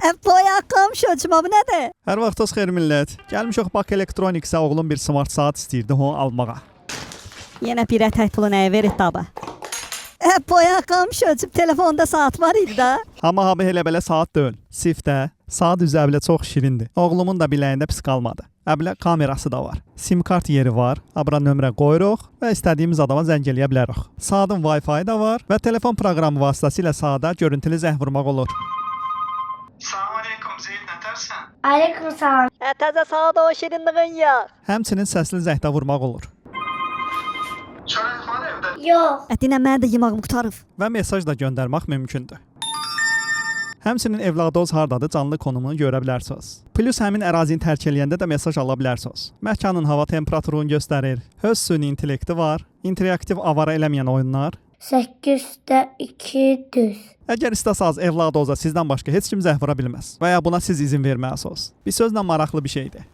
Boya qamşocuma bu nədir? Hər vaxtınız xeyir millət. Gəlmişik Bakı Elektroniksə oğlum bir smart saat istəyirdi onu almağa. Yenə bir ətək pulu nəyə verir daba? Boya qamşocum telefonda saat var idi da. Amma abi elə belə saat deyil. Sifdə saat üzəblə çox şirindir. Oğlumun da biləyində pis qalmadı. Əblə kamerası da var. Sim kart yeri var. Abra nömrə qoyuruq və istədiyimiz adama zəng eləyə bilərik. Saatın Wi-Fi da var və telefon proqramı vasitəsilə saata görüntülü zəng vurmaq olur. Salam aleykum Zeyd, nətərsən? Aleyküm salam. Təzə saat o şirinliğin ya. Həmçinin səsli zəngdə vurmaq olur. Çörək var evdə? Yox. Dinə mən də yemağım qutarıb. Və mesaj da göndərmək mümkündür. Həmçinin evladınız hardadır canlı konumunu görə bilərsiniz. Plus həmin ərazini tərk eləyəndə də mesaj ala bilərsiniz. Məkanın hava temperaturunu göstərir. Öz süni intellekti var. İnteraktiv avara eləməyən oyunlar. 8-də 2 düz. Əgər istəsəz evladınıza sizdən başqa heç kim zəng vura bilməz və ya buna siz izin verməlisiniz. Bir sözlə maraqlı bir şeydir.